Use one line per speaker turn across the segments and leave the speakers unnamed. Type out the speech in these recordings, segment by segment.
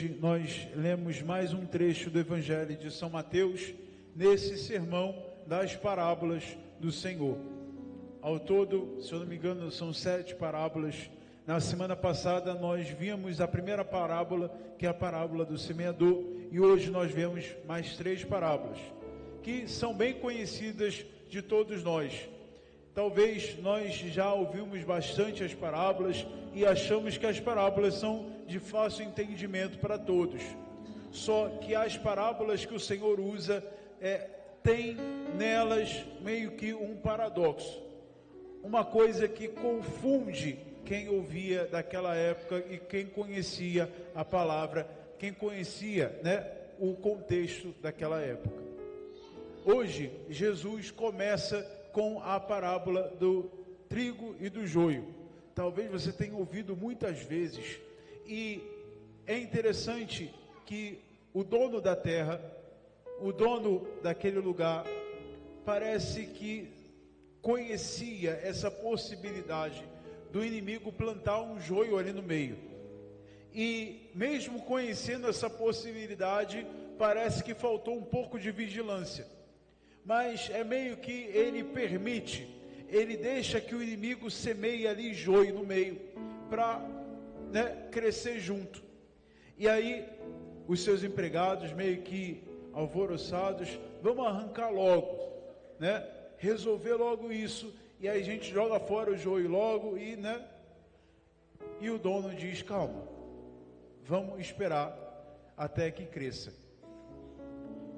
hoje nós lemos mais um trecho do Evangelho de São Mateus, nesse sermão das parábolas do Senhor. Ao todo, se eu não me engano, são 7 parábolas. Na semana passada nós vimos a primeira parábola, que é a parábola do semeador, e hoje nós vemos mais 3 parábolas, que são bem conhecidas de todos nós. Talvez nós já ouvimos bastante as parábolas e achamos que as parábolas são de fácil entendimento para todos. Só que as parábolas que o Senhor usa, tem nelas meio que um paradoxo. Uma coisa que confunde quem ouvia daquela época e quem conhecia a palavra, quem conhecia, o contexto daquela época. Hoje, Jesus começa com a parábola do trigo e do joio. Talvez você tenha ouvido muitas vezes, e é interessante que o dono da terra, o dono daquele lugar, parece que conhecia essa possibilidade do inimigo plantar um joio ali no meio. E mesmo conhecendo essa possibilidade, parece que faltou um pouco de vigilância. Mas é meio que ele permite, ele deixa que o inimigo semeie ali joio no meio, para crescer junto. E aí, os seus empregados meio que alvoroçados, vamos arrancar logo, resolver logo isso, e aí a gente joga fora o joio logo, e o dono diz, calma, vamos esperar até que cresça.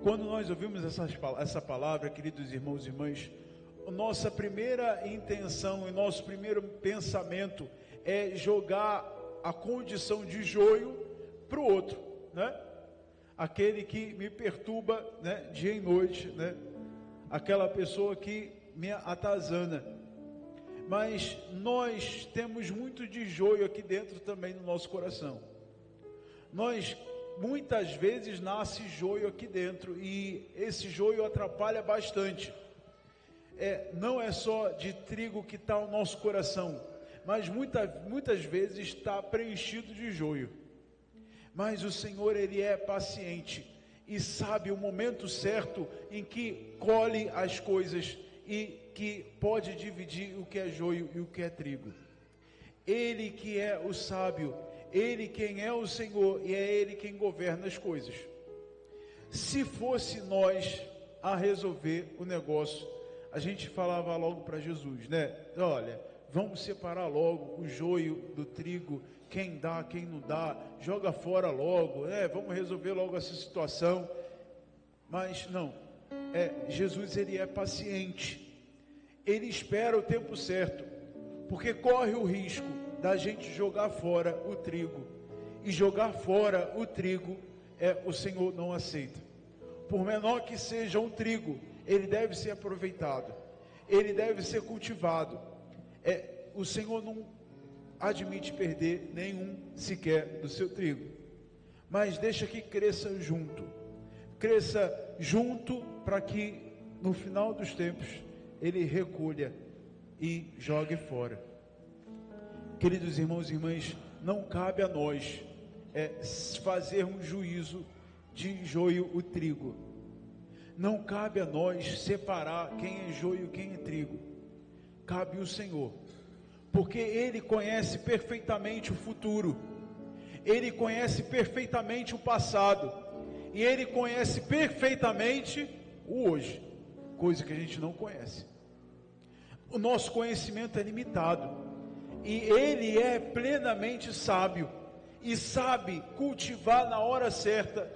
Quando nós ouvimos essa palavra, queridos irmãos e irmãs, nossa primeira intenção e nosso primeiro pensamento é jogar a condição de joio para o outro, aquele que me perturba, dia e noite, aquela pessoa que me atazana. Mas nós temos muito de joio aqui dentro também no nosso coração. Muitas vezes nasce joio aqui dentro, e esse joio atrapalha bastante. Não é só de trigo que está o nosso coração, mas muitas vezes está preenchido de joio. Mas o Senhor, Ele é paciente e sabe o momento certo em que colhe as coisas e que pode dividir o que é joio e o que é trigo. Ele que é o sábio, Ele quem é o Senhor, e é Ele quem governa as coisas. Se fosse nós a resolver o negócio, a gente falava logo para Jesus, olha, vamos separar logo o joio do trigo, quem dá, quem não dá, joga fora logo, vamos resolver logo essa situação. Mas não, Jesus, Ele é paciente, Ele espera o tempo certo, porque corre o risco da gente jogar fora o trigo, e jogar fora o trigo, o Senhor não aceita. Por menor que seja um trigo, ele deve ser aproveitado, ele deve ser cultivado. O Senhor não admite perder nenhum sequer do seu trigo, mas deixa que cresça junto, para que no final dos tempos ele recolha e jogue fora. Queridos irmãos e irmãs, não cabe a nós fazermos juízo de joio o trigo. Não cabe a nós separar quem é joio e quem é trigo. Cabe ao Senhor, porque Ele conhece perfeitamente o futuro, Ele conhece perfeitamente o passado, e Ele conhece perfeitamente o hoje, coisa que a gente não conhece. O nosso conhecimento é limitado, e Ele é plenamente sábio, e sabe cultivar na hora certa,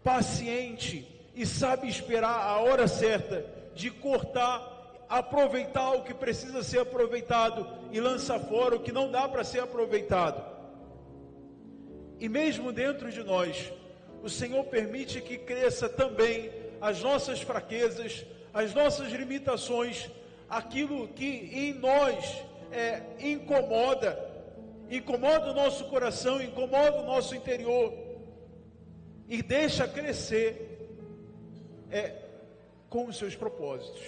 paciente, e sabe esperar a hora certa de cortar, aproveitar o que precisa ser aproveitado e lançar fora o que não dá para ser aproveitado. E mesmo dentro de nós, o Senhor permite que cresça também as nossas fraquezas, as nossas limitações, aquilo que em nós incomoda o nosso coração, incomoda o nosso interior, e deixa crescer com os seus propósitos.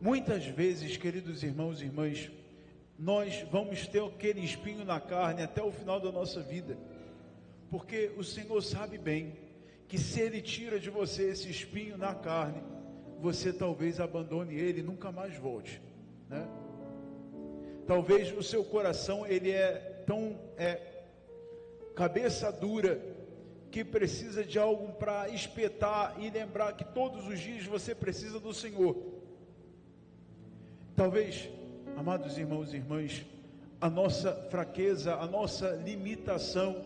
Muitas vezes, queridos irmãos e irmãs, nós vamos ter aquele espinho na carne até o final da nossa vida, porque o Senhor sabe bem que se Ele tira de você esse espinho na carne, você talvez abandone Ele e nunca mais volte, né? Talvez o seu coração, ele é tão cabeça dura, que precisa de algo para espetar e lembrar que todos os dias você precisa do Senhor. Talvez, amados irmãos e irmãs, a nossa fraqueza, a nossa limitação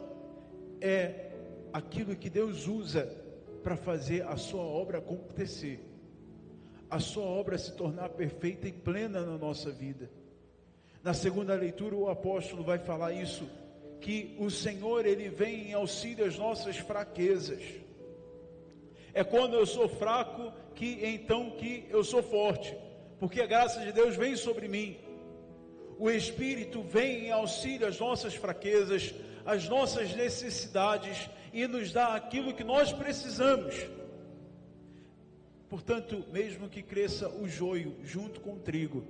é aquilo que Deus usa para fazer a sua obra acontecer, a sua obra se tornar perfeita e plena na nossa vida. Na segunda leitura o apóstolo vai falar isso, que o Senhor, Ele vem em auxílio às nossas fraquezas. É quando eu sou fraco que eu sou forte, porque a graça de Deus vem sobre mim. O Espírito vem em auxílio às nossas fraquezas, às nossas necessidades, e nos dá aquilo que nós precisamos. Portanto, mesmo que cresça o joio junto com o trigo,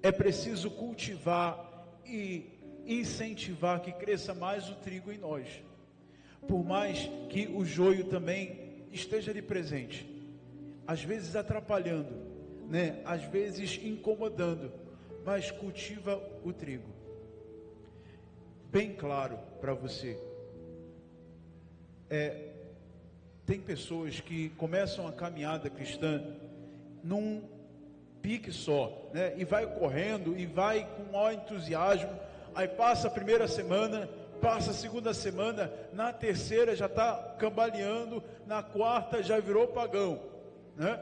é preciso cultivar e incentivar que cresça mais o trigo em nós, por mais que o joio também esteja ali presente, às vezes atrapalhando, né? Às vezes incomodando, mas cultiva o trigo. Bem claro para você, tem pessoas que começam a caminhada cristã num pique só, né? E vai correndo e vai com maior entusiasmo. Aí passa a primeira semana, passa a segunda semana, na terceira já está cambaleando, na quarta já virou pagão, né?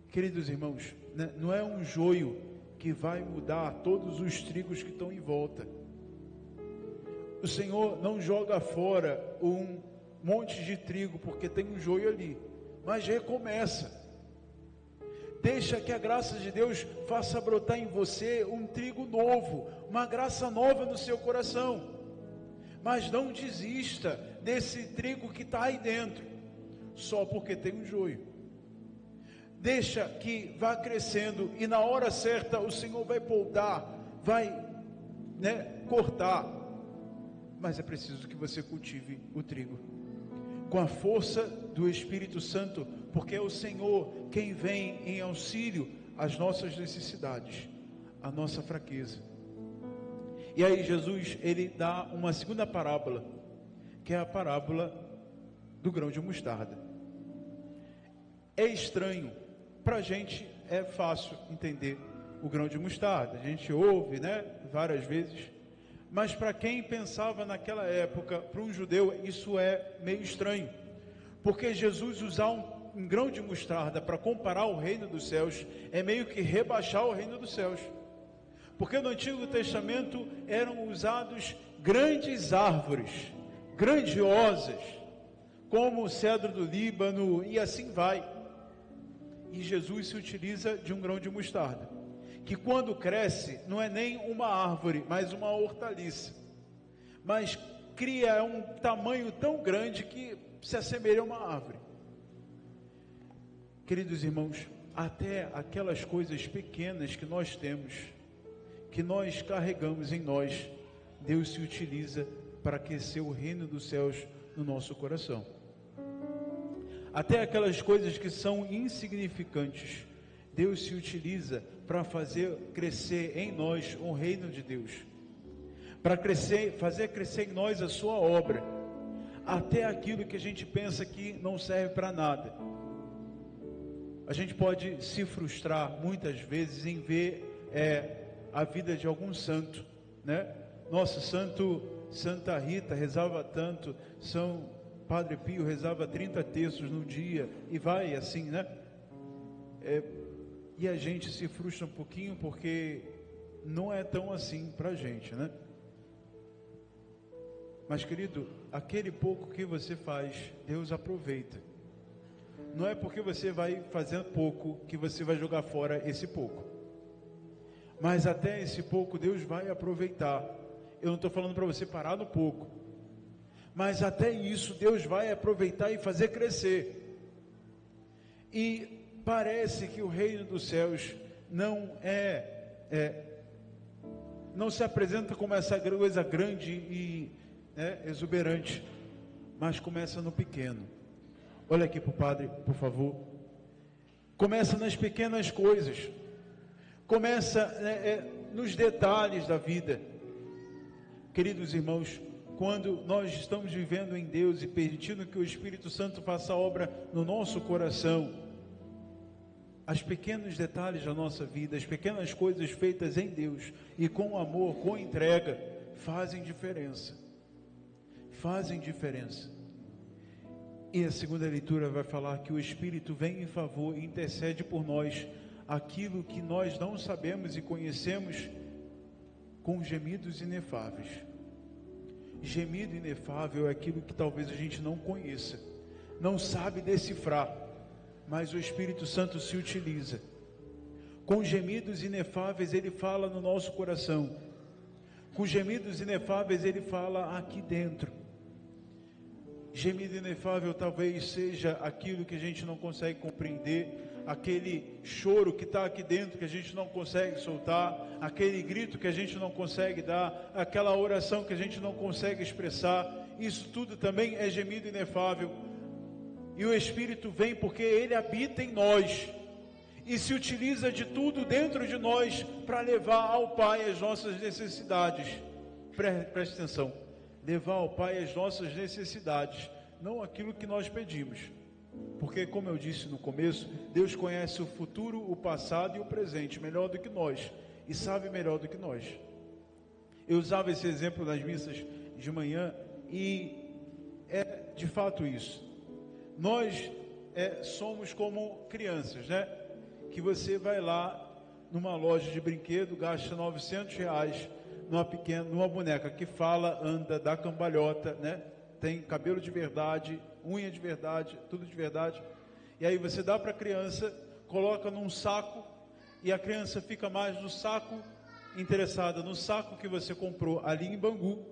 Queridos irmãos, né? Não é um joio que vai mudar todos os trigos que estão em volta. O Senhor não joga fora um monte de trigo porque tem um joio ali, mas recomeça. Deixa que a graça de Deus faça brotar em você um trigo novo, uma graça nova no seu coração. Mas não desista desse trigo que está aí dentro, só porque tem um joio. Deixa que vá crescendo, e na hora certa o Senhor vai podar, vai, né, cortar. Mas é preciso que você cultive o trigo com a força do Espírito Santo, porque é o Senhor quem vem em auxílio às nossas necessidades, à nossa fraqueza. E aí Jesus, ele dá uma segunda parábola, que é a parábola do grão de mostarda. É estranho, para a gente é fácil entender o grão de mostarda, a gente ouve, né, várias vezes. Mas para quem pensava naquela época, para um judeu, isso é meio estranho, porque Jesus usar um grão de mostarda para comparar o reino dos céus, é meio que rebaixar o reino dos céus, porque no Antigo Testamento eram usados grandes árvores, grandiosas, como o cedro do Líbano, e assim vai, e Jesus se utiliza de um grão de mostarda, que quando cresce, não é nem uma árvore, mas uma hortaliça, mas cria um tamanho tão grande que se assemelha a uma árvore. Queridos irmãos, até aquelas coisas pequenas que nós temos, que nós carregamos em nós, Deus se utiliza para aquecer o reino dos céus no nosso coração. Até aquelas coisas que são insignificantes, Deus se utiliza para fazer crescer em nós o reino de Deus, para fazer crescer em nós a sua obra, até aquilo que a gente pensa que não serve para nada. A gente pode se frustrar muitas vezes em ver a vida de algum santo, né? Nossa, Santa Rita rezava tanto, São Padre Pio rezava 30 terços no dia, e vai assim, né? E a gente se frustra um pouquinho porque não é tão assim para a gente, né? Mas querido, aquele pouco que você faz, Deus aproveita. Não é porque você vai fazer pouco que você vai jogar fora esse pouco, mas até esse pouco Deus vai aproveitar. Eu não estou falando para você parar no pouco, mas até isso Deus vai aproveitar e fazer crescer. E parece que o reino dos céus não não se apresenta como essa coisa grande e né, exuberante, mas começa no pequeno. Olha aqui para o Padre, por favor. Começa nas pequenas coisas, começa nos detalhes da vida. Queridos irmãos, quando nós estamos vivendo em Deus e permitindo que o Espírito Santo faça obra no nosso coração, os pequenos detalhes da nossa vida, as pequenas coisas feitas em Deus e com amor, com entrega, fazem diferença. Fazem diferença. E a segunda leitura vai falar que o Espírito vem em favor e intercede por nós, aquilo que nós não sabemos e conhecemos, com gemidos inefáveis. Gemido inefável é aquilo que talvez a gente não conheça, não sabe decifrar, mas o Espírito Santo se utiliza. Com gemidos inefáveis ele fala no nosso coração. Com gemidos inefáveis ele fala aqui dentro. Gemido inefável talvez seja aquilo que a gente não consegue compreender, aquele choro que está aqui dentro que a gente não consegue soltar, aquele grito que a gente não consegue dar, aquela oração que a gente não consegue expressar. Isso tudo também é gemido inefável. E o Espírito vem porque Ele habita em nós e se utiliza de tudo dentro de nós para levar ao Pai as nossas necessidades. Preste atenção. Levar ao Pai as nossas necessidades, não aquilo que nós pedimos. Porque, como eu disse no começo, Deus conhece o futuro, o passado e o presente melhor do que nós, e sabe melhor do que nós. Eu usava esse exemplo nas missas de manhã, e é de fato isso. Nós somos como crianças, né? Que você vai lá numa loja de brinquedo, gasta R$900 numa boneca que fala, anda, dá cambalhota, né? Tem cabelo de verdade, unha de verdade, tudo de verdade. E aí você dá para a criança, coloca num saco, e a criança fica mais no saco, interessada no saco que você comprou ali em Bangu,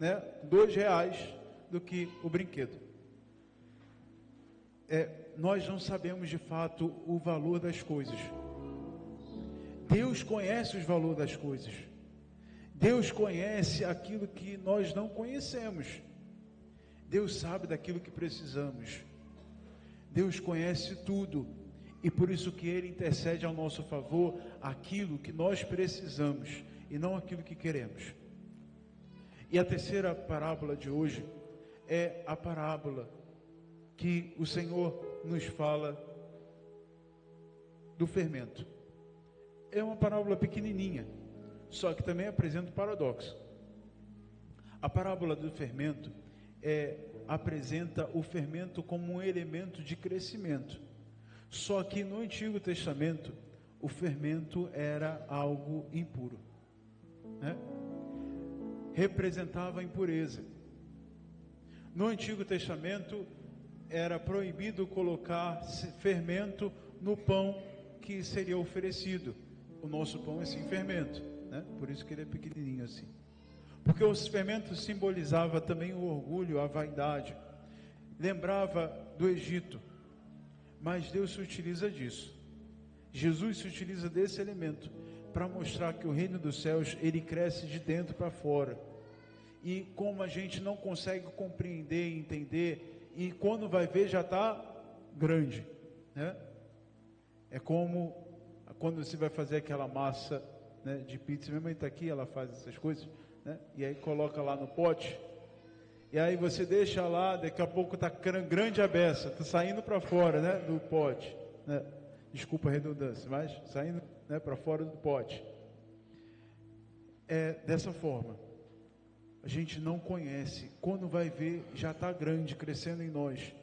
né? R$2 do que o brinquedo. Nós não sabemos de fato o valor das coisas. Deus conhece os valores das coisas. Deus conhece aquilo que nós não conhecemos. Deus sabe daquilo que precisamos. Deus conhece tudo. E por isso que Ele intercede ao nosso favor aquilo que nós precisamos e não aquilo que queremos. E a terceira parábola de hoje é a parábola que o Senhor nos fala do fermento. É uma parábola pequenininha, só que também apresenta um paradoxo. A parábola do fermento apresenta o fermento como um elemento de crescimento. Só que no Antigo Testamento, o fermento era algo impuro, né? Representava a impureza. No Antigo Testamento, era proibido colocar fermento no pão que seria oferecido. O nosso pão é sem fermento, né? Por isso que ele é pequenininho assim. Porque o fermento simbolizava também o orgulho, a vaidade. Lembrava do Egito. Mas Deus se utiliza disso. Jesus se utiliza desse elemento para mostrar que o reino dos céus, ele cresce de dentro para fora. E como a gente não consegue compreender e entender, e quando vai ver já está grande, né? É como quando você vai fazer aquela massa, né, de pizza. Minha mãe está aqui, ela faz essas coisas, né? E aí coloca lá no pote, e aí você deixa lá, daqui a pouco está grande a beça, está saindo para fora, né, do pote, né? Desculpa a redundância, mas saindo, né, para fora do pote. É dessa forma. A gente não conhece, quando vai ver, já está grande, crescendo em nós.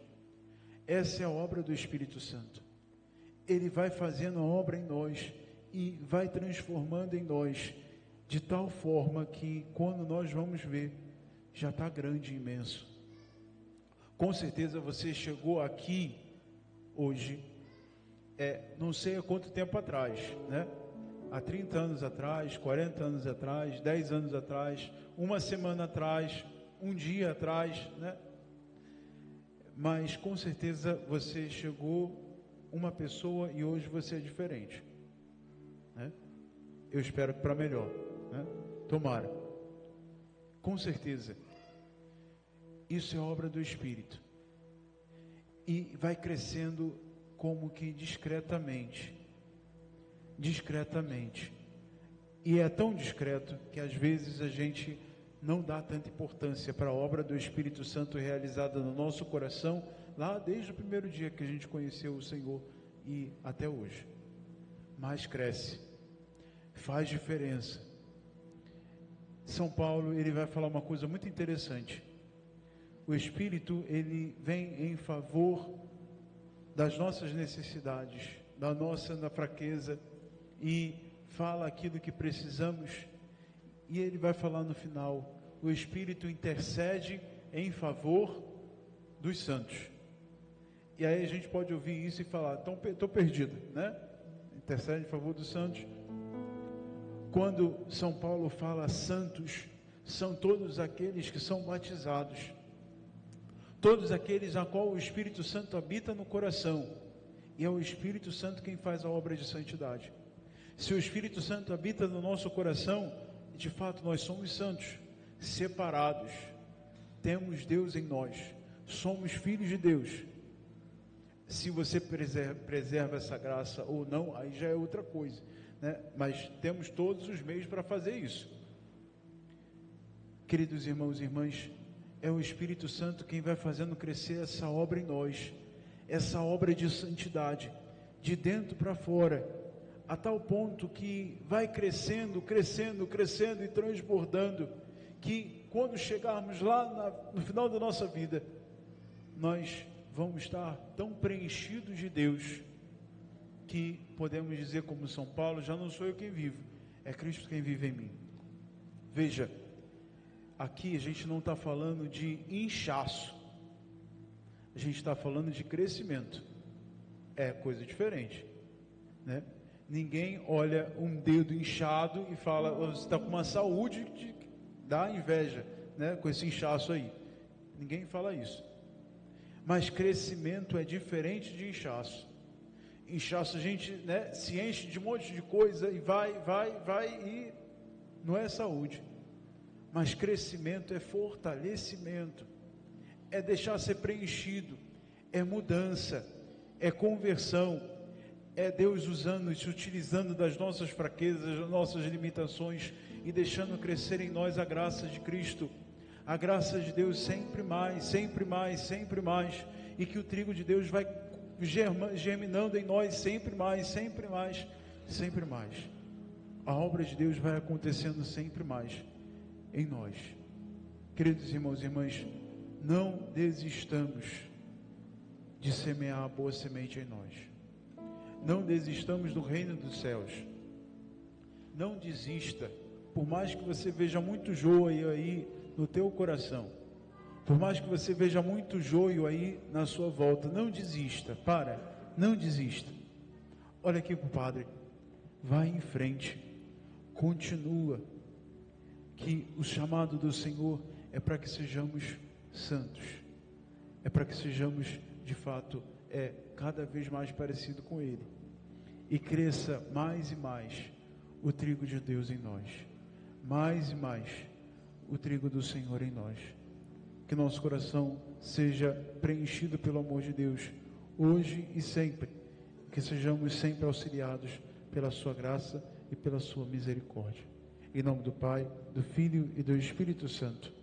Essa é a obra do Espírito Santo. Ele vai fazendo a obra em nós e vai transformando em nós, de tal forma que quando nós vamos ver, já está grande e imenso. Com certeza você chegou aqui hoje, não sei há quanto tempo atrás, né? Há 30 anos atrás, 40 anos atrás, 10 anos atrás, uma semana atrás, um dia atrás, né? Mas com certeza você chegou uma pessoa e hoje você é diferente, né? Eu espero que para melhor, né? Tomara, com certeza. Isso é obra do Espírito. E vai crescendo como que discretamente. Discretamente. E é tão discreto que às vezes a gente não dá tanta importância para a obra do Espírito Santo realizada no nosso coração, lá desde o primeiro dia que a gente conheceu o Senhor e até hoje. Mas cresce, faz diferença. São Paulo, ele vai falar uma coisa muito interessante. O Espírito, ele vem em favor das nossas necessidades, da fraqueza, e fala aquilo que precisamos, e ele vai falar no final, o Espírito intercede em favor dos santos. E aí a gente pode ouvir isso e falar, estou perdido, né? Intercede em favor dos santos. Quando São Paulo fala santos, são todos aqueles que são batizados, todos aqueles a qual o Espírito Santo habita no coração, e é o Espírito Santo quem faz a obra de santidade. Se o Espírito Santo habita no nosso coração, de fato nós somos santos, separados, temos Deus em nós, somos filhos de Deus. Se você preserva essa graça ou não, aí já é outra coisa, né? Mas temos todos os meios para fazer isso. Queridos irmãos e irmãs, é o Espírito Santo quem vai fazendo crescer essa obra em nós, essa obra de santidade, de dentro para fora, a tal ponto que vai crescendo, crescendo, crescendo e transbordando, que quando chegarmos lá no final da nossa vida, nós vamos estar tão preenchidos de Deus, que podemos dizer como São Paulo, já não sou eu quem vivo, é Cristo quem vive em mim. Veja, aqui a gente não está falando de inchaço, a gente está falando de crescimento, é coisa diferente, né? Ninguém olha um dedo inchado e fala, você está com uma saúde que dá inveja, né? Com esse inchaço aí, ninguém fala isso. Mas crescimento é diferente de inchaço. Inchaço a gente, né, se enche de um monte de coisa e vai e não é saúde. Mas crescimento é fortalecimento, é deixar ser preenchido, é mudança, é conversão, é Deus usando e se utilizando das nossas fraquezas, das nossas limitações e deixando crescer em nós a graça de Cristo, a graça de Deus sempre mais, sempre mais, sempre mais, e que o trigo de Deus vai germinando em nós sempre mais, sempre mais, sempre mais. A obra de Deus vai acontecendo sempre mais em nós. Queridos irmãos e irmãs, não desistamos de semear a boa semente em nós. Não desistamos do reino dos céus. Não desista, por mais que você veja muito joio aí no teu coração, por mais que você veja muito joio aí na sua volta, não desista, não desista. Olha aqui para o Padre, vai em frente, continua, que o chamado do Senhor é para que sejamos santos, é para que sejamos de fato cada vez mais parecido com Ele, e cresça mais e mais o trigo de Deus em nós, mais e mais o trigo do Senhor em nós. Que nosso coração seja preenchido pelo amor de Deus, hoje e sempre, que sejamos sempre auxiliados pela sua graça e pela sua misericórdia. Em nome do Pai, do Filho e do Espírito Santo.